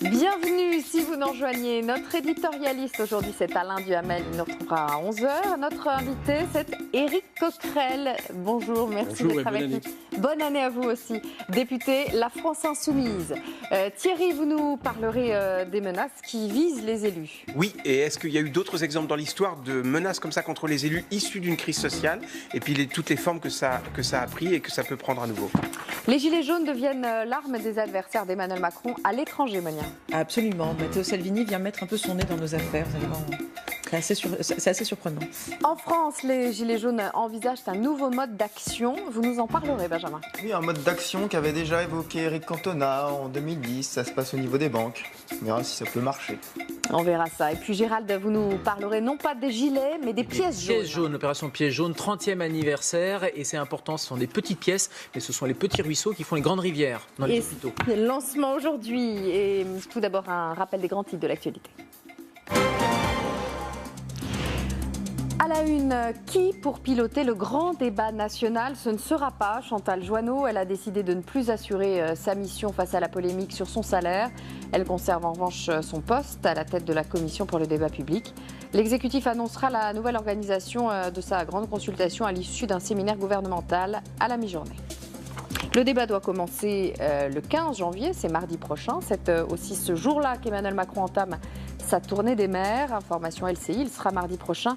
Bienvenue si vous nous rejoignez. Notre éditorialiste aujourd'hui, c'est Alain Duhamel. Il nous retrouvera à 11h. Notre invité, c'est Éric Coquerel. Bonjour, merci d'être avec nous. Bonne année à vous aussi. Député La France Insoumise. Thierry, vous nous parlerez des menaces qui visent les élus. Oui, et est-ce qu'il y a eu d'autres exemples dans l'histoire de menaces comme ça contre les élus issus d'une crise sociale et puis toutes les formes que ça a pris et que ça peut prendre à nouveau? Les gilets jaunes deviennent l'arme des adversaires d'Emmanuel Macron à l'étranger, Monia. Absolument. Matteo Salvini vient mettre un peu son nez dans nos affaires. Vous allez voir. C'est assez surprenant. En France, les gilets jaunes envisagent un nouveau mode d'action. Vous nous en parlerez, Benjamin. Oui, un mode d'action qu'avait déjà évoqué Éric Cantona en 2010. Ça se passe au niveau des banques. On verra si ça peut marcher. On verra ça. Et puis Gérald, vous nous parlerez non pas des gilets, mais des pièces jaunes. Pièces jaunes, l'opération pièces jaunes, 30e anniversaire. Et c'est important, ce sont des petites pièces, mais ce sont les petits ruisseaux qui font les grandes rivières dans les hôpitaux. Lancement aujourd'hui. Et tout d'abord, un rappel des grands titres de l'actualité. À la une, qui pour piloter le grand débat national? Ce ne sera pas Chantal Joanneau. Elle a décidé de ne plus assurer sa mission face à la polémique sur son salaire. Elle conserve en revanche son poste à la tête de la commission pour le débat public. L'exécutif annoncera la nouvelle organisation de sa grande consultation à l'issue d'un séminaire gouvernemental à la mi-journée. Le débat doit commencer le 15 janvier, c'est mardi prochain. C'est aussi ce jour-là qu'Emmanuel Macron entame sa tournée des maires. Information LCI, il sera mardi prochain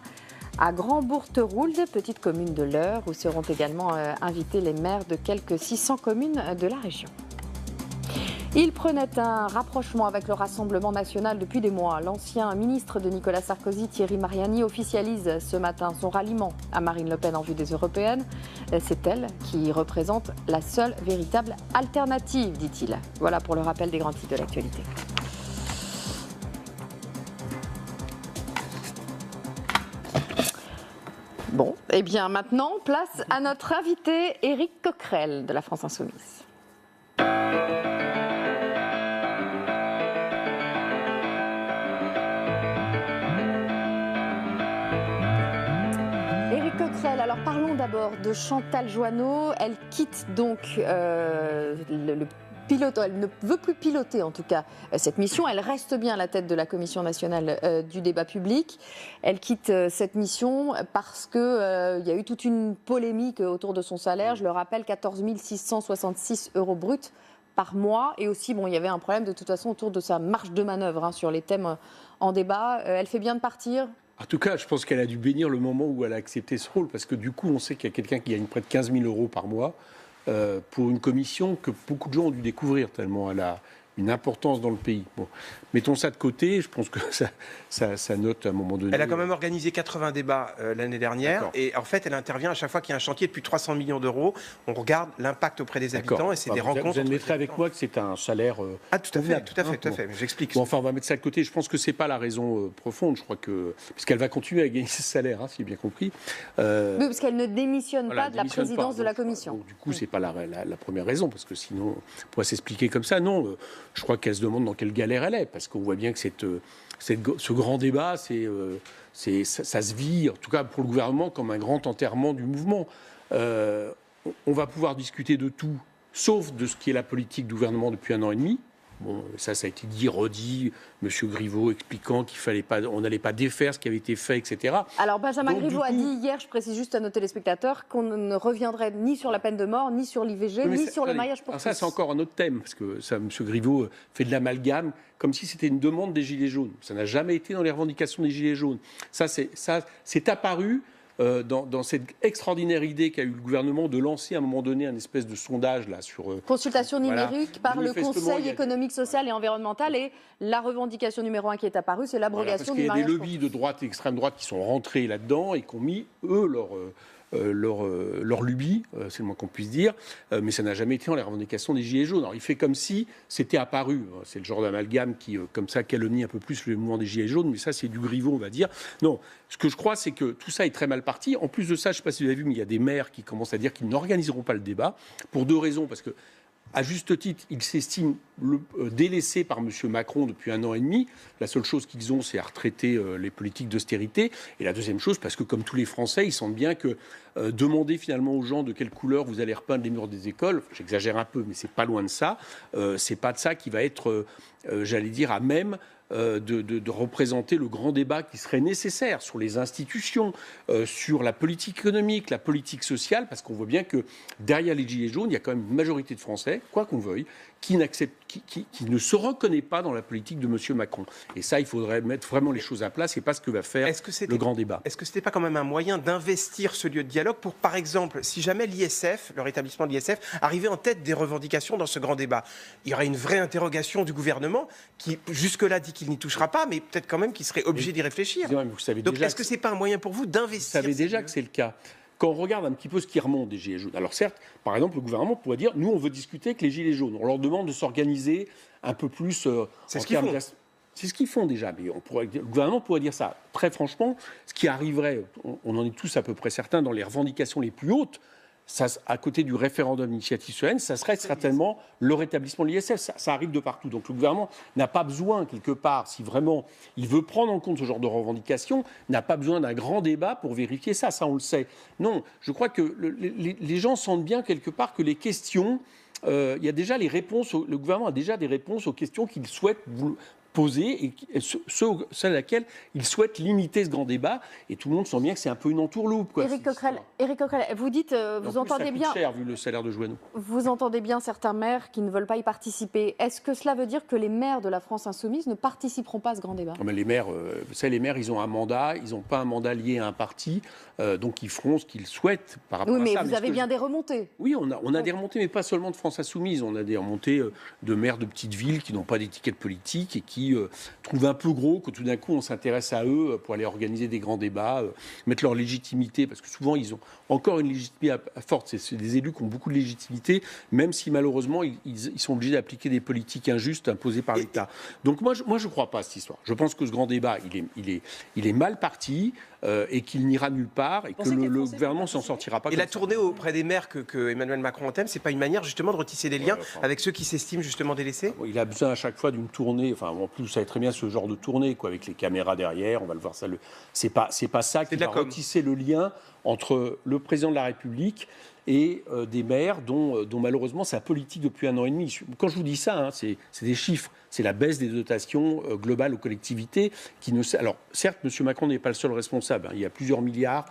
à Grand-Bourteroulde, petite commune de l'Eure, où seront également invités les maires de quelques 600 communes de la région. Il prenait un rapprochement avec le Rassemblement national depuis des mois. L'ancien ministre de Nicolas Sarkozy, Thierry Mariani, officialise ce matin son ralliement à Marine Le Pen en vue des européennes. C'est elle qui représente la seule véritable alternative, dit-il. Voilà pour le rappel des grands titres de l'actualité. Bon, et bien maintenant, place à notre invité Éric Coquerel de la France Insoumise. Éric Coquerel, alors parlons d'abord de Chantal Joanneau. Elle quitte donc le pilote, elle ne veut plus piloter en tout cas cette mission. Elle reste bien à la tête de la Commission nationale du débat public. Elle quitte cette mission parce qu'il y a eu toute une polémique autour de son salaire. Je le rappelle, 14 666 € bruts par mois. Et aussi, il y avait un problème de toute façon autour de sa marge de manœuvre sur les thèmes en débat. Elle fait bien de partir ? En tout cas, je pense qu'elle a dû bénir le moment où elle a accepté ce rôle, parce que du coup, on sait qu'il y a quelqu'un qui gagne près de 15 000 € par mois pour une commission que beaucoup de gens ont dû découvrir, tellement elle a une importance dans le pays. Bon, mettons ça de côté, je pense que ça note à un moment donné. Elle a quand même organisé 80 débats l'année dernière, et en fait, elle intervient à chaque fois qu'il y a un chantier de plus de 300 millions d'euros. On regarde l'impact auprès des habitants, et c'est des rencontres. Vous admettrez avec moi que c'est un salaire... tout à fait, j'explique. Bon, enfin, on va mettre ça de côté. Je pense que c'est pas la raison profonde, je crois que... Puisqu'elle va continuer à gagner ce salaire, si j'ai bien compris. Oui, parce qu'elle ne démissionne pas de la présidence de la commission. Donc, du coup, c'est pas la première raison, parce que sinon, on pourrait s'expliquer comme ça. Non, je crois qu'elle se demande dans quelle galère elle est, parce qu'on voit bien que ce grand débat, ça se vit, en tout cas pour le gouvernement, comme un grand enterrement du mouvement. On va pouvoir discuter de tout, sauf de ce qui est la politique du gouvernement depuis 1 an et demi. Bon, ça a été dit, redit, M. Griveaux expliquant on n'allait pas défaire ce qui avait été fait, etc. Alors Benjamin Griveaux a dit hier, je précise juste à nos téléspectateurs, qu'on ne reviendrait ni sur la peine de mort, ni sur l'IVG, ni sur le mariage pour tous. Ça, c'est encore un autre thème, parce que M. Griveaux fait de l'amalgame, comme si c'était une demande des Gilets jaunes. Ça n'a jamais été dans les revendications des Gilets jaunes. Ça c'est apparu dans cette extraordinaire idée qu'a eu le gouvernement de lancer à un moment donné un espèce de sondage là sur consultation numérique par le Conseil économique, social et environnemental, et la revendication numéro 1 qui est apparue, c'est l'abrogation du mariage. Parce qu'il y a des lobbies de droite et extrême droite qui sont rentrés là-dedans et qui ont mis leur lubie, c'est le moins qu'on puisse dire, mais ça n'a jamais été dans les revendications des Gilets jaunes. Alors il fait comme si c'était apparu, c'est le genre d'amalgame qui, comme ça, calomnie un peu plus le mouvement des Gilets jaunes, mais ça c'est du Griveaux, on va dire. Non, ce que je crois, c'est que tout ça est très mal parti. En plus de ça, je ne sais pas si vous avez vu, mais il y a des maires qui commencent à dire qu'ils n'organiseront pas le débat, pour 2 raisons, parce que à juste titre, ils s'estiment délaissés par M. Macron depuis 1 an et demi. La seule chose qu'ils ont, c'est à retraiter les politiques d'austérité. Et la deuxième chose, parce que comme tous les Français, ils sentent bien que demander finalement aux gens de quelle couleur vous allez repeindre les murs des écoles, j'exagère un peu, mais c'est pas loin de ça, c'est pas de ça qui va être, j'allais dire, à même de représenter le grand débat qui serait nécessaire sur les institutions, sur la politique économique, la politique sociale, parce qu'on voit bien que derrière les Gilets jaunes, il y a quand même une majorité de Français, quoi qu'on veuille, qui ne se reconnaît pas dans la politique de M. Macron. Et ça, il faudrait mettre vraiment les choses à plat. C'est pas ce que va faire le grand débat. Est-ce que ce n'était pas quand même un moyen d'investir ce lieu de dialogue pour, par exemple, si jamais l'ISF, le rétablissement de l'ISF, arrivait en tête des revendications dans ce grand débat, il y aurait une vraie interrogation du gouvernement qui, jusque-là, dit qu'il n'y touchera pas, mais peut-être quand même qu'il serait obligé d'y réfléchir. Vous savez Donc, déjà est-ce que ce n'est pas un moyen pour vous d'investir? Vous savez déjà que c'est le cas. Quand on regarde un petit peu ce qui remonte des Gilets jaunes, alors certes, par exemple, le gouvernement pourrait dire, nous, on veut discuter avec les Gilets jaunes. On leur demande de s'organiser un peu plus c'est ce qu'ils font. C'est ce qu'ils font déjà, mais le gouvernement pourrait dire ça. Très franchement, ce qui arriverait, on en est tous à peu près certains, dans les revendications les plus hautes, ça, à côté du référendum d'initiative citoyenne, ça serait certainement le rétablissement de l'ISF. Ça arrive de partout. Donc le gouvernement n'a pas besoin, quelque part, si vraiment il veut prendre en compte ce genre de revendications, n'a pas besoin d'un grand débat pour vérifier ça. Ça, on le sait. Non, je crois que les gens sentent bien, quelque part, que les questions... il y a déjà les réponses, le gouvernement a déjà des réponses aux questions qu'il souhaite poser et celles à laquelle il souhaite limiter ce grand débat. Et tout le monde sent bien que c'est un peu une entourloupe. Éric Coquerel, vous dites, vous entendez bien... Ça coûte cher vu le salaire de Joanneau. Vous entendez bien certains maires qui ne veulent pas y participer. Est-ce que cela veut dire que les maires de la France insoumise ne participeront pas à ce grand débat? Mais les maires, vous savez, les maires, ils ont un mandat, ils n'ont pas un mandat lié à un parti, donc ils feront ce qu'ils souhaitent par rapport à ça. Oui, mais vous avez bien des remontées. Oui, on a des remontées, mais pas seulement de France insoumise. On a des remontées de maires de petites villes qui n'ont pas d'étiquette politique et qui trouvent un peu gros que tout d'un coup on s'intéresse à eux pour aller organiser des grands débats, mettre leur légitimité, parce que souvent ils ont encore une légitimité forte. C'est des élus qui ont beaucoup de légitimité, même si malheureusement ils sont obligés d'appliquer des politiques injustes imposées par l'État. Donc moi je ne crois pas à cette histoire. Je pense que ce grand débat il est mal parti et qu'il n'ira nulle part et que le gouvernement s'en sortira pas. Et la tournée auprès des maires que Emmanuel Macron entame, c'est pas une manière justement de retisser des liens avec ceux qui s'estiment justement délaissés? Il a besoin à chaque fois d'une tournée. Enfin, en plus, vous savez très bien ce genre de tournée, quoi, avec les caméras derrière. On va le voir ça. C'est pas ça qui va retisser le lien entre le président de la République et des maires dont malheureusement c'est la politique depuis 1 an et demi. Quand je vous dis ça, c'est des chiffres. C'est la baisse des dotations globales aux collectivités qui ne. Alors certes, M. Macron n'est pas le seul responsable. Il y a plusieurs milliards.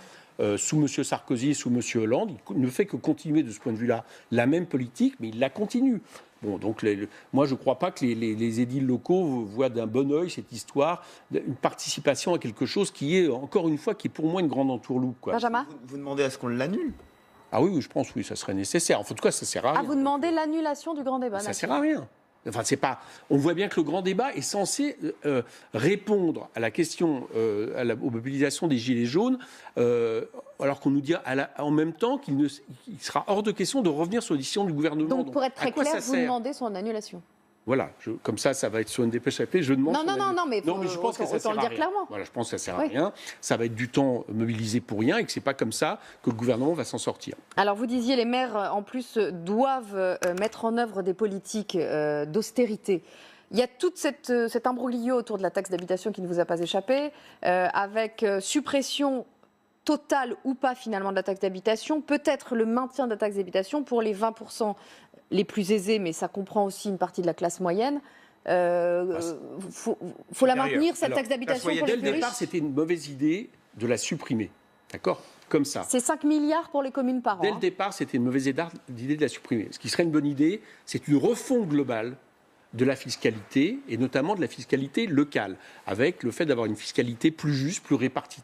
Sous M. Sarkozy et sous M. Hollande, il ne fait que continuer de ce point de vue-là la même politique, mais il la continue. Bon, donc moi je ne crois pas que les édiles locaux voient d'un bon œil cette histoire, une participation à quelque chose qui est, encore une fois, qui est pour moi une grande entourloupe. Benjamin ? Vous demandez à ce qu'on l'annule? Ah oui, je pense, oui, ça serait nécessaire. En tout cas, ça ne sert à rien. Ah, vous demandez l'annulation du grand débat? Ça ne sert à rien. Enfin, c'est pas. On voit bien que le grand débat est censé répondre à la question, aux mobilisations des Gilets jaunes, alors qu'on nous dit en même temps qu'il sera hors de question de revenir sur les décisions du gouvernement. Donc pour être très clair, vous demandez son annulation? Voilà, comme ça va être sur une dépêche-AP. Je demande. Non, mais je pense que ça sert le dire clairement. Voilà, je pense que ça sert à rien. Ça va être du temps mobilisé pour rien et que c'est pas comme ça que le gouvernement va s'en sortir. Alors vous disiez, les maires en plus doivent mettre en œuvre des politiques d'austérité. Il y a tout cet imbroglio autour de la taxe d'habitation qui ne vous a pas échappé, avec suppression totale ou pas finalement de la taxe d'habitation, peut-être le maintien de la taxe d'habitation pour les 20% les plus aisés, mais ça comprend aussi une partie de la classe moyenne. Faut la maintenir, cette taxe d'habitation pour les plus riches. Dès le départ, c'était une mauvaise idée de la supprimer. D'accord ? Comme ça. C'est 5 milliards pour les communes par an. Dès le départ, c'était une mauvaise idée de la supprimer. Ce qui serait une bonne idée, c'est une refonte globale de la fiscalité, et notamment de la fiscalité locale, avec le fait d'avoir une fiscalité plus juste, plus répartie,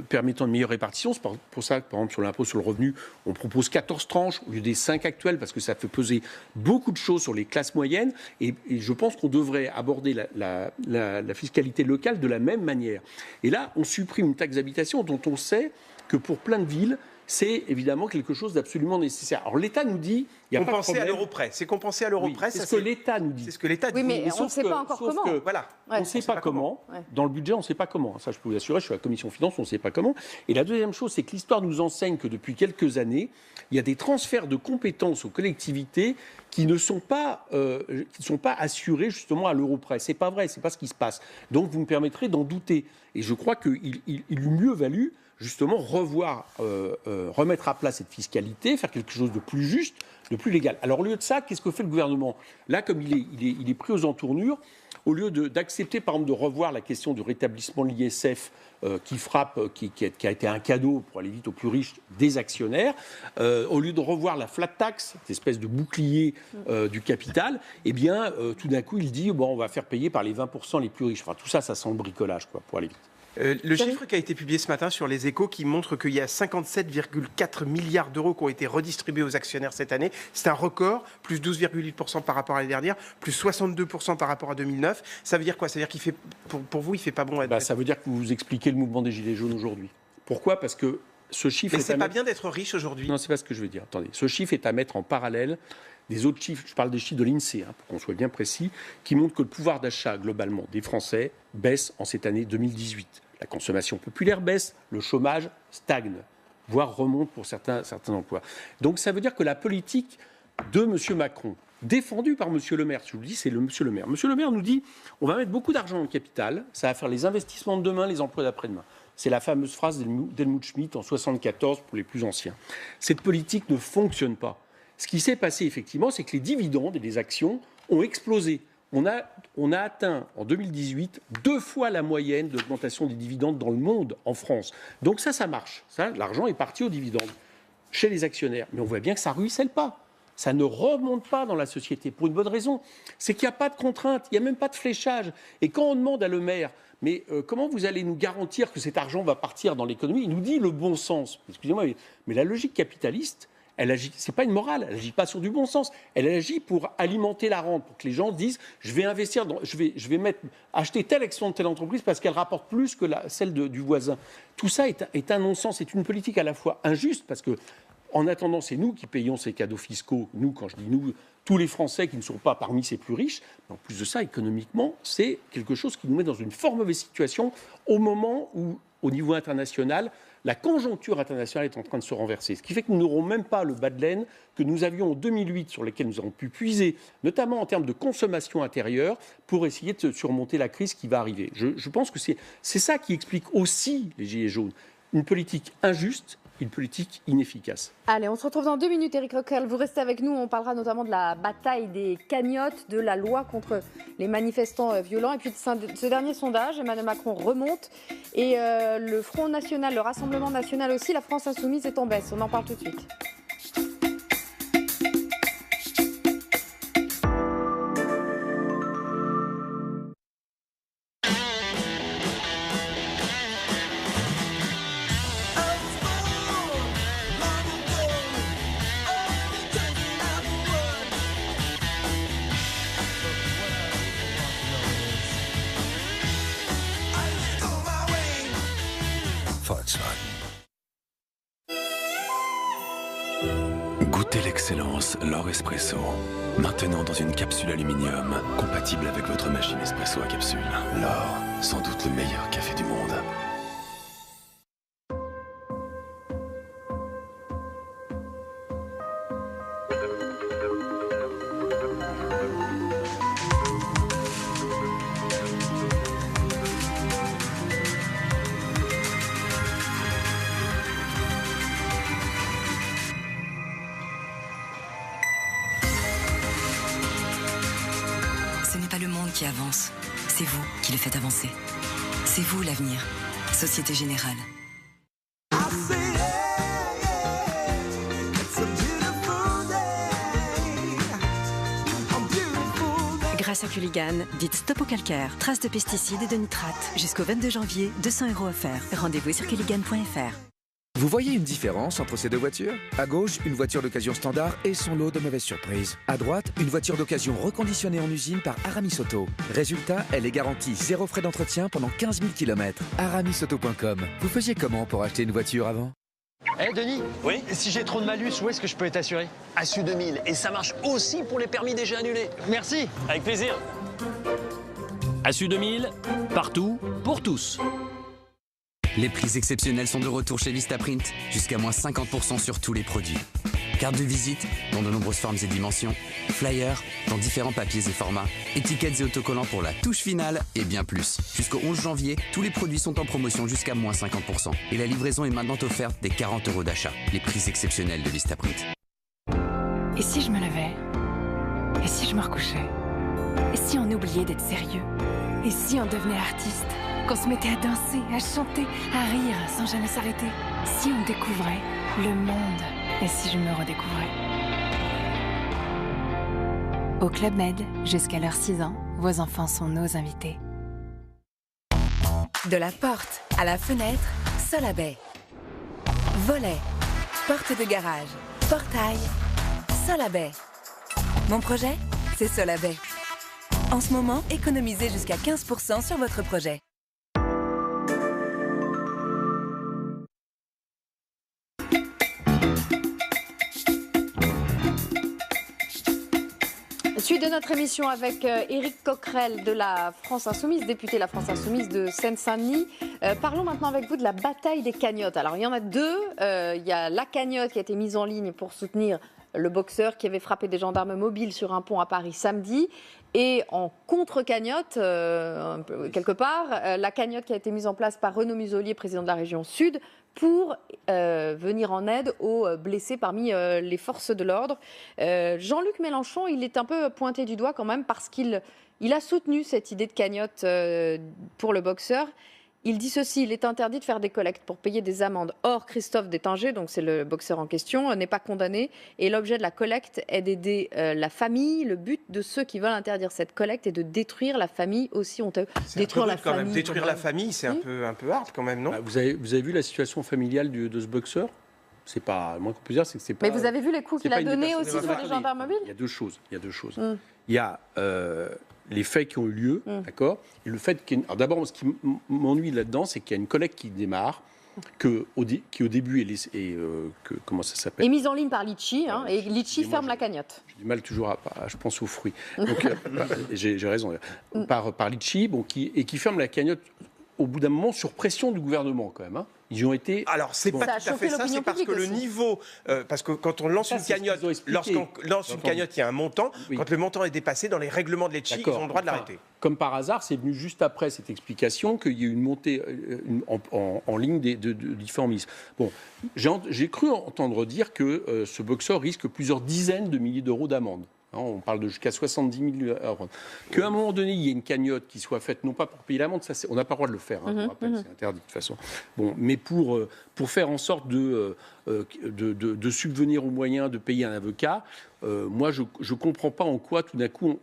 permettant une meilleure répartition. C'est pour ça que, par exemple, sur l'impôt sur le revenu, on propose 14 tranches au lieu des 5 actuelles, parce que ça fait peser beaucoup de choses sur les classes moyennes, et je pense qu'on devrait aborder la fiscalité locale de la même manière. Et là, on supprime une taxe d'habitation dont on sait que pour plein de villes, c'est évidemment quelque chose d'absolument nécessaire. Alors l'État nous dit, il n'y a pas de Compenser à problème. l'euro près. C'est compenser à l'euro Oui, près. c'est ça, ce que l'État nous dit. C'est ce que l'État dit. Oui, mais on ne sauf sait que- pas encore sauf comment. que- Voilà. On ne sait pas comment. Ouais. Dans le budget, on ne sait pas comment. Ça, je peux vous assurer, je suis à la commission finance, on ne sait pas comment. Et la deuxième chose, c'est que l'histoire nous enseigne que depuis quelques années, il y a des transferts de compétences aux collectivités qui ne sont pas, assurés justement à l'euro près. C'est pas vrai, c'est pas ce qui se passe. Donc vous me permettrez d'en douter. Et je crois qu'il eût mieux valu justement remettre à plat cette fiscalité, faire quelque chose de plus juste, de plus légal. Alors au lieu de ça, qu'est-ce que fait le gouvernement? Là, comme il est pris aux entournures, au lieu d'accepter par exemple de revoir la question du rétablissement de l'ISF qui a été un cadeau pour aller vite aux plus riches des actionnaires, au lieu de revoir la flat tax, cette espèce de bouclier du capital, eh bien tout d'un coup il dit on va faire payer par les 20% les plus riches. Enfin tout ça, ça sent le bricolage quoi, pour aller vite. Le chiffre qui a été publié ce matin sur les Échos qui montre qu'il y a 57,4 milliards d'euros qui ont été redistribués aux actionnaires cette année. C'est un record, plus 12,8% par rapport à l'année dernière, plus 62% par rapport à 2009. Ça veut dire quoi? Ça veut dire qu'il fait, pour vous, il fait pas bon être... Ça veut dire que vous expliquez le mouvement des Gilets jaunes aujourd'hui. Pourquoi? Parce que ce chiffre... Mais c'est pas bien d'être riche aujourd'hui. Non, c'est pas ce que je veux dire. Attendez, ce chiffre est à mettre en parallèle des autres chiffres, je parle des chiffres de l'INSEE, pour qu'on soit bien précis, qui montrent que le pouvoir d'achat globalement des Français baisse en cette année 2018. La consommation populaire baisse, le chômage stagne, voire remonte pour certains emplois. Donc ça veut dire que la politique de M. Macron, défendue par M. Le Maire, je vous le dis, c'est M. Le Maire. M. Le Maire nous dit on va mettre beaucoup d'argent en capital, ça va faire les investissements de demain, les emplois d'après-demain. C'est la fameuse phrase d'Helmut Schmidt en 1974 pour les plus anciens. Cette politique ne fonctionne pas. Ce qui s'est passé, effectivement, c'est que les dividendes et les actions ont explosé. On a atteint, en 2018, 2 fois la moyenne d'augmentation des dividendes dans le monde, en France. Donc ça marche. L'argent est parti aux dividendes chez les actionnaires. Mais on voit bien que ça ne ruisselle pas. Ça ne remonte pas dans la société, pour une bonne raison. C'est qu'il n'y a pas de contrainte, il n'y a même pas de fléchage. Et quand on demande à Le Maire, mais comment vous allez nous garantir que cet argent va partir dans l'économie? Il nous dit le bon sens. Excusez-moi, mais la logique capitaliste, elle agit, c'est pas une morale, elle agit pas sur du bon sens. Elle agit pour alimenter la rente, pour que les gens disent je vais investir, je vais acheter telle action de telle entreprise parce qu'elle rapporte plus que celle du voisin. Tout ça est un non-sens, c'est une politique à la fois injuste parce que en attendant, c'est nous qui payons ces cadeaux fiscaux. Nous, quand je dis nous, tous les Français qui ne sont pas parmi ces plus riches. Mais en plus de ça, économiquement, c'est quelque chose qui nous met dans une fort mauvaise situation au moment où, au niveau international, la conjoncture internationale est en train de se renverser. Ce qui fait que nous n'aurons même pas le bas de laine que nous avions en 2008, sur lequel nous avons pu puiser, notamment en termes de consommation intérieure, pour essayer de surmonter la crise qui va arriver. Je pense que c'est ça qui explique aussi les Gilets jaunes. Une politique injuste, une politique inefficace. Allez, on se retrouve dans 2 minutes, Éric Coquerel. Vous restez avec nous, on parlera notamment de la bataille des cagnottes, de la loi contre les manifestants violents. Et puis de ce dernier sondage, Emmanuel Macron remonte. Et le Front National, le Rassemblement National aussi, la France Insoumise est en baisse. On en parle tout de suite. Goûtez l'excellence, l'Or Espresso. Maintenant dans une capsule aluminium, compatible avec votre machine espresso à capsule. L'Or, sans doute le meilleur café du monde. Ce n'est pas le monde qui avance, c'est vous qui le faites avancer. C'est vous l'avenir. Société Générale. Grâce à Culligan, dites stop au calcaire, traces de pesticides et de nitrates. Jusqu'au 22 janvier, 200 € offerts. Rendez-vous sur culligan.fr. Vous voyez une différence entre ces deux voitures? À gauche, une voiture d'occasion standard et son lot de mauvaises surprises. À droite, une voiture d'occasion reconditionnée en usine par Aramis Auto. Résultat, elle est garantie 0 frais d'entretien pendant 15 000 km. AramisAuto.com. Vous faisiez comment pour acheter une voiture avant? Eh Denis, Oui. si j'ai trop de malus, où est-ce que je peux être assuré? Assu 2000. Et ça marche aussi pour les permis déjà annulés. Merci. Avec plaisir. Assu 2000, partout, pour tous. Les prix exceptionnels sont de retour chez Vistaprint, jusqu'à moins 50% sur tous les produits. Cartes de visite, dans de nombreuses formes et dimensions, flyers, dans différents papiers et formats, étiquettes et autocollants pour la touche finale et bien plus. Jusqu'au 11 janvier, tous les produits sont en promotion jusqu'à moins 50%. Et la livraison est maintenant offerte dès 40 € d'achat. Les prix exceptionnels de Vistaprint. Et si je me levais? Et si je me recouchais? Et si on oubliait d'être sérieux? Et si on devenait artiste? Qu'on se mettait à danser, à chanter, à rire sans jamais s'arrêter? Si on découvrait le monde? Et si je me redécouvrais? Au Club Med, jusqu'à leurs 6 ans, vos enfants sont nos invités. De la porte à la fenêtre, Solabay. Volet, porte de garage, portail, Solabay. Mon projet, c'est Solabay. En ce moment, économisez jusqu'à 15% sur votre projet. Suite de notre émission avec Éric Coquerel de la France Insoumise, député de la France Insoumise de Seine-Saint-Denis. Parlons maintenant avec vous de la bataille des cagnottes. Alors il y en a deux. Il y a la cagnotte qui a été mise en ligne pour soutenir le boxeur qui avait frappé des gendarmes mobiles sur un pont à Paris samedi. Et en contre-cagnotte, quelque part, la cagnotte qui a été mise en place par Renaud Muselier, président de la région Sud, pour venir en aide aux blessés parmi les forces de l'ordre. Jean-Luc Mélenchon, il est un peu pointé du doigt quand même parce qu'il a soutenu cette idée de cagnotte pour le boxeur. Il dit ceci: il est interdit de faire des collectes pour payer des amendes. Or, Christophe Détinger, donc c'est le boxeur en question, n'est pas condamné. Et l'objet de la collecte est d'aider la famille. Le but de ceux qui veulent interdire cette collecte est de détruire la famille aussi. Détruire la famille. Détruire la famille, c'est un peu hard quand même, non? Vous avez vu la situation familiale de ce boxeur? C'est pas, moins qu'on peut dire, c'est que c'est pas. Mais vous avez vu les coups qu'il a donnés aussi sur les gendarmes mobiles? Il y a deux choses. Il y a les faits qui ont eu lieu, d'accord. Et le fait alors d'abord, ce qui m'ennuie là-dedans, c'est qu'il y a une collecte qui démarre, qui au début comment ça s'appelle? Est mise en ligne par Litchi, et Litchi ferme la cagnotte. J'ai du mal toujours je pense aux fruits. Donc j'ai raison. Par Litchi, qui ferme la cagnotte au bout d'un moment sur pression du gouvernement quand même. Ils ont été. Alors c'est pas tout à fait ça, c'est parce que le niveau, parce que quand on lance une cagnotte, lorsqu'on lance une cagnotte, il y a un montant. Oui. Quand le montant est dépassé, dans les règlements de l'Etchi, ils ont le droit de l'arrêter. Comme par hasard, c'est venu juste après cette explication qu'il y a eu une montée en ligne de différents ministres. Bon, j'ai cru entendre dire que ce boxeur risque plusieurs dizaines de milliers d'euros d'amende. On parle de jusqu'à 70 000 euros. Qu'à un moment donné, il y ait une cagnotte qui soit faite, non pas pour payer l'amende, on n'a pas le droit de le faire, je vous rappelle, c'est interdit de toute façon. Bon, mais pour faire en sorte de subvenir aux moyens de payer un avocat, moi, je ne comprends pas en quoi, tout d'un coup,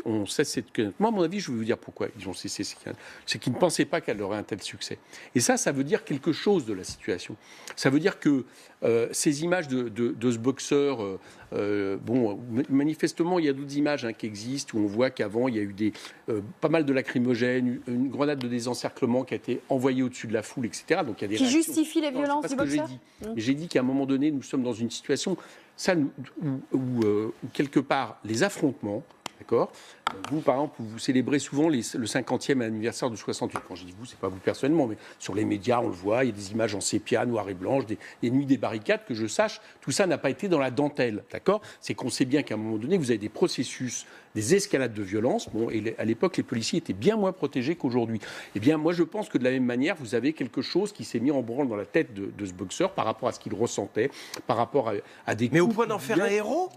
on cesse cette cagnotte. Moi, à mon avis, je vais vous dire pourquoi ils ont cessé cette cagnotte. C'est qu'ils ne pensaient pas qu'elle aurait un tel succès. Et ça veut dire quelque chose de la situation. Ça veut dire que ces images de ce boxeur, manifestement, il y a d'autres images qui existent où on voit qu'avant, il y a eu pas mal de lacrymogènes, une grenade de désencerclement qui a été envoyée au-dessus de la foule, etc. Donc, il y a des qui justifie les violences du boxeur. J'ai dit qu'à un moment donné, nous sommes dans une situation où quelque part, les affrontements, d'accord. Vous, par exemple, vous célébrez souvent le 50e anniversaire de 68. Quand je dis vous, c'est pas vous personnellement, mais sur les médias, on le voit, il y a des images en sépia, noir et blanche, des nuits des barricades, que je sache, tout ça n'a pas été dans la dentelle, d'accord. C'est qu'on sait bien qu'à un moment donné, vous avez des processus, des escalades de violence. Bon, et à l'époque, les policiers étaient bien moins protégés qu'aujourd'hui. Eh bien, moi, je pense que de la même manière, vous avez quelque chose qui s'est mis en branle dans la tête de ce boxeur par rapport à ce qu'il ressentait, par rapport à des... Mais au point d'en faire un héros?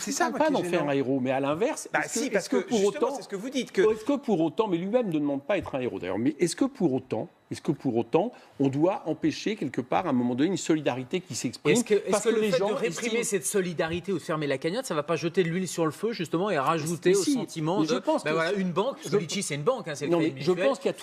C'est ça, pas d'en faire un héros, mais à l'inverse, parce que pour autant, c'est ce que vous dites que... Est-ce que pour autant, mais lui-même ne demande pas à être un héros d'ailleurs, mais est-ce que pour autant, on doit empêcher quelque part à un moment donné une solidarité qui s'exprime? Est-ce que le fait de réprimer cette solidarité ou de fermer la cagnotte, ça ne va pas jeter de l'huile sur le feu justement et rajouter au sentiment de une banque? Parce que Litchi, c'est une banque, c'est le crédit mutuel. Je pense qu'il y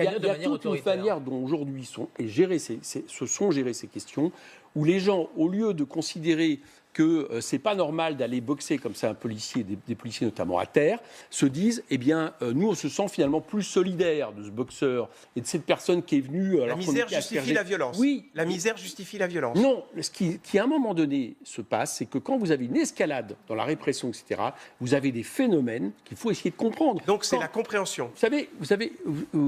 a toute une manière dont aujourd'hui se sont gérées ces questions où les gens, au lieu de considérer que c'est pas normal d'aller boxer comme ça un policier, des policiers notamment à terre, se disent, eh bien, nous, on se sent finalement plus solidaire de ce boxeur et de cette personne qui est venue... La misère justifie la violence. Oui. La misère justifie la violence. Non, ce qui à un moment donné se passe, c'est que quand vous avez une escalade dans la répression, etc., vous avez des phénomènes qu'il faut essayer de comprendre. Donc c'est la compréhension. Vous savez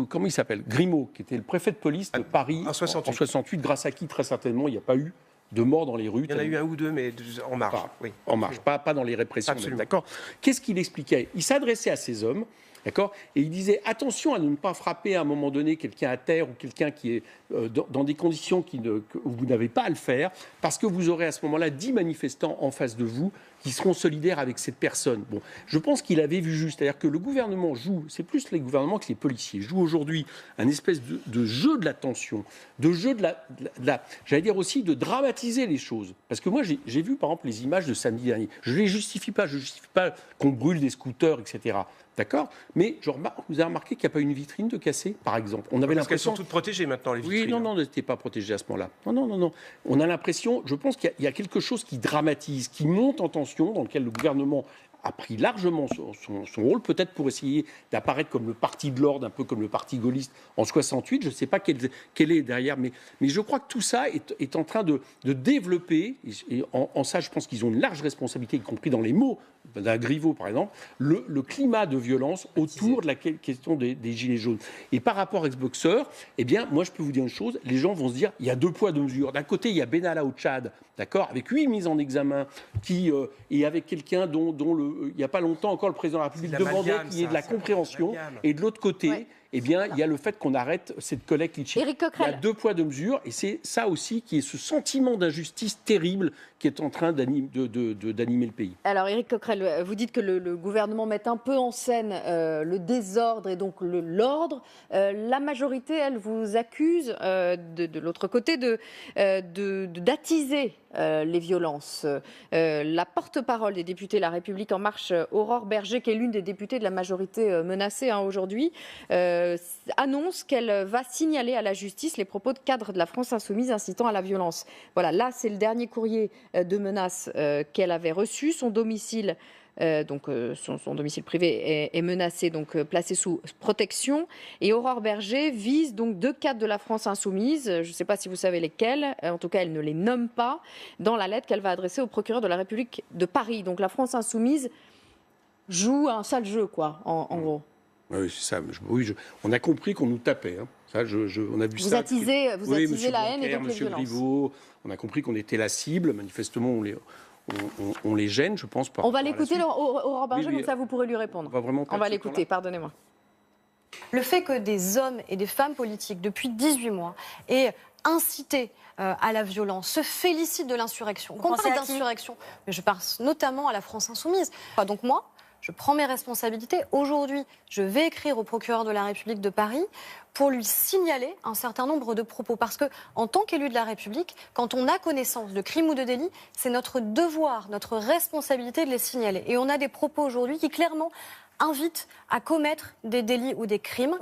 comment il s'appelle, Grimaud, qui était le préfet de police de Paris en 68, grâce à qui, très certainement, il n'y a pas eu de morts dans les rues. Il y en a eu un ou deux, mais en marge. Oui. En marge, pas dans les répressions. D'accord. Qu'est-ce qu'il expliquait? Il s'adressait à ces hommes, d'accord, et il disait attention à ne pas frapper à un moment donné quelqu'un à terre ou quelqu'un qui est dans des conditions que vous n'avez pas à le faire, parce que vous aurez à ce moment-là 10 manifestants en face de vous qui seront solidaires avec cette personne. Bon, je pense qu'il avait vu juste, c'est-à-dire que le gouvernement joue, c'est plus les gouvernements que les policiers, jouent aujourd'hui un espèce de jeu de la tension, de jeu de la j'allais dire aussi de dramatiser les choses. Parce que moi, j'ai vu par exemple les images de samedi dernier. Je ne les justifie pas, qu'on brûle des scooters, etc. D'accord? Mais vous avez remarqué qu'il n'y a pas une vitrine de cassée, par exemple. On avait Parce qu'elles l'impression... sont toutes protégées maintenant, les vitrines. Oui, non, elles n'étaient pas protégées à ce moment-là. Non. On a l'impression, je pense qu'il y a quelque chose qui dramatise, qui monte en tension, dans lequel le gouvernement a pris largement son rôle, peut-être pour essayer d'apparaître comme le parti de l'ordre, un peu comme le parti gaulliste en 68. Je ne sais pas quel est derrière, mais je crois que tout ça est en train de développer, et en ça, je pense qu'ils ont une large responsabilité, y compris dans les mots d'un Griveaux, par exemple, le climat de violence autour de la question des Gilets jaunes. Et par rapport à ce boxeur, eh bien, moi, je peux vous dire une chose, les gens vont se dire, il y a 2 poids, 2 mesures. D'un côté, il y a Benalla au Tchad, d'accord, avec 8 mises en examen, et avec quelqu'un dont il n'y a pas longtemps encore, le président de la République demandait qu'il y ait de la compréhension. Et de l'autre côté, eh bien, il y a le fait qu'on arrête cette collecte litchi. Éric Coquerel. Il y a 2 poids, 2 mesures, et c'est ça aussi qui est ce sentiment d'injustice terrible qui est en train d'animer le pays. Alors, Éric Coquerel, vous dites que le gouvernement met un peu en scène le désordre et donc l'ordre. La majorité, elle, vous accuse de l'autre côté d'attiser les violences. La porte-parole des députés La République En Marche, Aurore Berger, qui est l'une des députées de la majorité menacée aujourd'hui, annonce qu'elle va signaler à la justice les propos de cadres de la France Insoumise incitant à la violence. Voilà, là, c'est le dernier courrier de menaces qu'elle avait reçu. Son domicile, son domicile privé est menacé, donc placé sous protection. Et Aurore Berger vise donc 2 cadres de la France Insoumise. Je ne sais pas si vous savez lesquels. En tout cas, elle ne les nomme pas dans la lettre qu'elle va adresser au procureur de la République de Paris. Donc la France Insoumise joue un sale jeu, quoi, en gros. Oui, c'est ça. On a compris qu'on nous tapait. Hein. Ça, on a vu vous ça. Attisez la haine et donc les violences. Griveaux, on a compris qu'on était la cible. Manifestement, on les gêne, je pense. On va l'écouter, Aurore Berger, donc ça, vous pourrez lui répondre. On va l'écouter, pardonnez-moi. Le fait que des hommes et des femmes politiques, depuis 18 mois, aient incité à la violence, se félicitent de l'insurrection. Qu'on parle d'insurrection, mais je pense notamment à la France Insoumise. Donc moi, je prends mes responsabilités. Aujourd'hui, je vais écrire au procureur de la République de Paris pour lui signaler un certain nombre de propos. Parce que, en tant qu'élu de la République, quand on a connaissance de crimes ou de délits, c'est notre devoir, notre responsabilité de les signaler. Et on a des propos aujourd'hui qui clairement invitent à commettre des délits ou des crimes.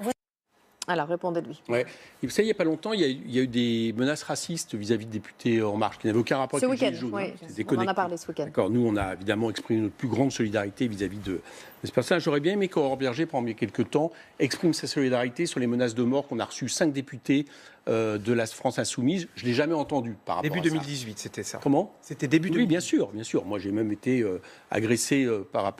Alors, répondez-lui. Ouais. Vous savez, il n'y a pas longtemps, il y a eu des menaces racistes vis-à-vis de députés En Marche qui n'avaient aucun rapport avec les Gilets jaunes. On en a parlé ce week-end. D'accord. Nous, on a évidemment exprimé notre plus grande solidarité vis-à-vis de ces personnes. J'aurais bien aimé qu'Aurore Berger, pendant quelques temps, exprime sa solidarité sur les menaces de mort qu'on a reçues 5 députés de la France Insoumise. Je ne l'ai jamais entendu par rapport à ça. Début 2018, c'était ça. Comment? C'était début 2018. Oui, bien sûr. Moi, j'ai même été agressé par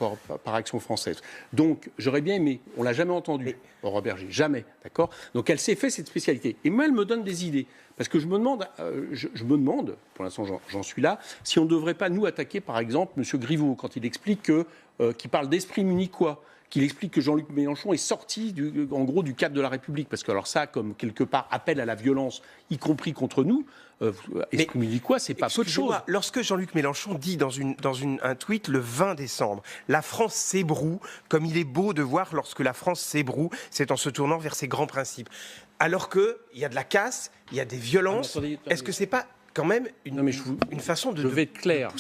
Action française. Donc, j'aurais bien aimé. On ne l'a jamais entendu, Aurore Berger. Jamais. D'accord? Donc, elle s'est fait cette spécialité. Et moi, elle me donne des idées. Parce que je me demande, pour l'instant j'en suis là, si on ne devrait pas nous attaquer, par exemple, M. Griveaux, quand il explique qu'il parle d'esprit munichois, qu'il explique que Jean-Luc Mélenchon est sorti, en gros, du cadre de la République. Parce que alors ça, comme quelque part, appel à la violence, y compris contre nous, esprit munichois, c'est pas peu de choses. Lorsque Jean-Luc Mélenchon dit dans un tweet le 20 décembre, la France s'ébroue, comme il est beau de voir lorsque la France s'ébroue, c'est en se tournant vers ses grands principes. Alors qu'il y a de la casse, il y a des violences. Attendez. Est-ce que c'est pas quand même une façon de... Je vais être clair.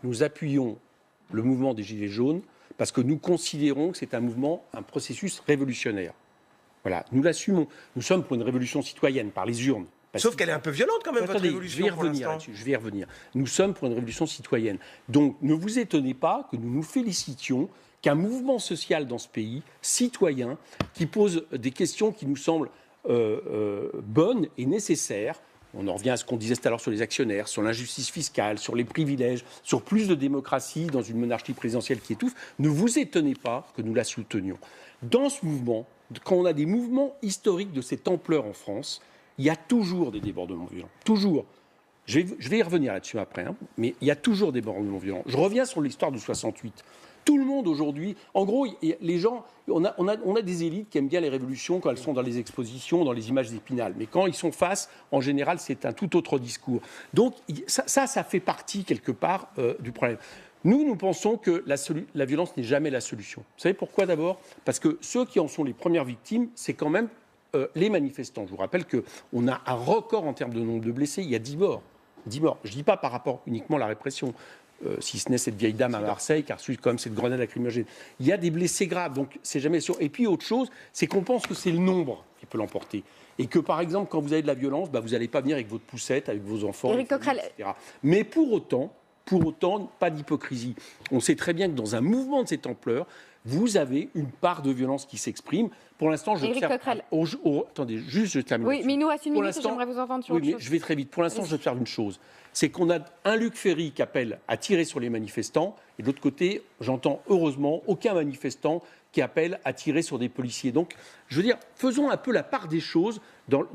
Nous appuyons le mouvement des Gilets jaunes parce que nous considérons que c'est un processus révolutionnaire. Voilà, nous l'assumons. Nous sommes pour une révolution citoyenne par les urnes. Sauf qu'elle est un peu violente quand même, votre révolution. Je vais y revenir. Nous sommes pour une révolution citoyenne. Donc ne vous étonnez pas que nous nous félicitions qu'un mouvement social dans ce pays, citoyen, qui pose des questions qui nous semblent bonnes et nécessaires. On en revient à ce qu'on disait tout à l'heure sur les actionnaires, sur l'injustice fiscale, sur les privilèges, sur plus de démocratie dans une monarchie présidentielle qui étouffe. Ne vous étonnez pas que nous la soutenions. Dans ce mouvement, quand on a des mouvements historiques de cette ampleur en France, il y a toujours des débordements violents. Toujours. Je vais y revenir là-dessus après, mais il y a toujours des débordements violents. Je reviens sur l'histoire de 68. Tout le monde aujourd'hui, en gros, les gens, on a des élites qui aiment bien les révolutions quand elles sont dans les expositions, dans les images d'Épinal. Mais quand ils sont face, en général, c'est un tout autre discours. Donc ça fait partie quelque part du problème. Nous pensons que la violence n'est jamais la solution. Vous savez pourquoi d'abord ? Parce que ceux qui en sont les premières victimes, c'est quand même les manifestants. Je vous rappelle qu'on a un record en termes de nombre de blessés. Il y a 10 morts. 10 morts. Je ne dis pas par rapport uniquement à la répression. Si ce n'est cette vieille dame à Marseille qui a reçu quand même cette grenade lacrymogène. Il y a des blessés graves, donc c'est jamais sûr. Et puis autre chose, c'est qu'on pense que c'est le nombre qui peut l'emporter. Et que par exemple, quand vous avez de la violence, vous n'allez pas venir avec votre poussette, avec vos enfants, Éric Coquerel, etc. Mais pour autant, pas d'hypocrisie. On sait très bien que dans un mouvement de cette ampleur, vous avez une part de violence qui s'exprime. Pour l'instant, attendez, juste je termine. Oui, mais il nous reste une minute et j'aimerais vous entendre sur autre chose. Je vais très vite. Pour l'instant, j'observe une chose. C'est qu'on a un Luc Ferry qui appelle à tirer sur les manifestants, et de l'autre côté, j'entends heureusement aucun manifestant qui appelle à tirer sur des policiers. Donc, je veux dire, faisons un peu la part des choses dans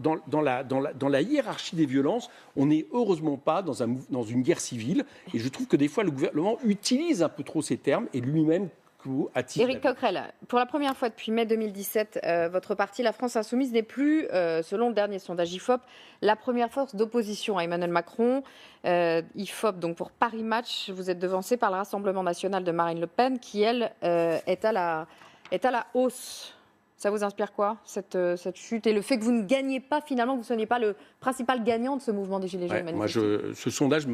la hiérarchie des violences. On n'est heureusement pas dans une guerre civile, et je trouve que des fois, le gouvernement utilise un peu trop ces termes, et lui-même Éric Coquerel, pour la première fois depuis mai 2017, votre parti, la France Insoumise, n'est plus, selon le dernier sondage IFOP, la première force d'opposition à Emmanuel Macron. IFOP, donc pour Paris Match, vous êtes devancé par le Rassemblement national de Marine Le Pen, qui, elle, est à la hausse. Ça vous inspire quoi, cette chute, et le fait que vous ne gagnez pas, finalement, que vous ne soyez pas le principal gagnant de ce mouvement des Gilets jaunes? Moi, ce sondage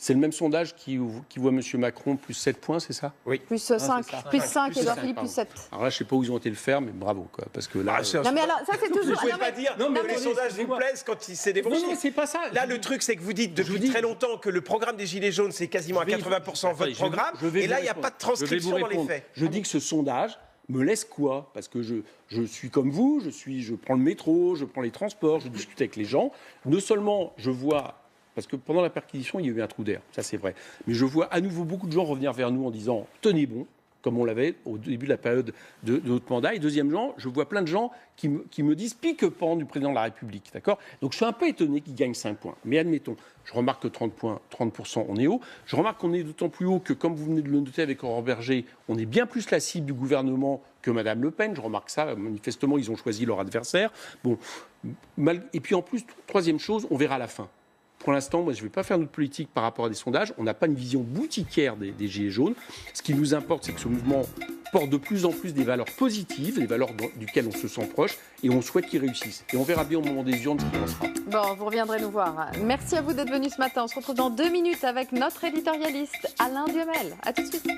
c'est le même sondage qui voit M. Macron plus 7 points, c'est ça? Oui. Plus 5, plus 5 et Edouard Philippe plus 7. Alors là, je ne sais pas où ils ont été le faire, mais bravo, quoi. Parce que là. Non, mais alors, ça, c'est toujours. Vous ne pouvez pas dire que les sondages vous plaisent quand c'est des bons chiffres. Non, c'est pas ça. Là, le truc, c'est que vous dites depuis très longtemps que le programme des Gilets jaunes, c'est quasiment à 80% votre programme. Et là, il n'y a pas de transcription dans les faits. Je dis que ce sondage me laisse quoi? Parce que je suis comme vous, je prends le métro, je prends les transports, je discute avec les gens. Non seulement je vois. Parce que pendant la perquisition, il y a eu un trou d'air, ça c'est vrai. Mais je vois à nouveau beaucoup de gens revenir vers nous en disant « tenez bon », comme on l'avait au début de la période de notre mandat. Et deuxième genre, je vois plein de gens qui me disent « pique-pan du président de la République ». D'accord ? Donc je suis un peu étonné qu'il gagne 5 points. Mais admettons, je remarque que 30 points, 30%, on est haut. Je remarque qu'on est d'autant plus haut que, comme vous venez de le noter avec Aurore Berger, on est bien plus la cible du gouvernement que Mme Le Pen. Je remarque ça. Manifestement, ils ont choisi leur adversaire. Bon. Et puis en plus, troisième chose, on verra à la fin. Pour l'instant, moi, je ne vais pas faire notre politique par rapport à des sondages. On n'a pas une vision boutiquière des Gilets jaunes. Ce qui nous importe, c'est que ce mouvement porte de plus en plus des valeurs positives, des valeurs duquel on se sent proche, et on souhaite qu'il réussisse. Et on verra bien au moment des urnes ce qu'il en sera. Bon, vous reviendrez nous voir. Merci à vous d'être venus ce matin. On se retrouve dans 2 minutes avec notre éditorialiste, Alain Duhamel. À tout de suite.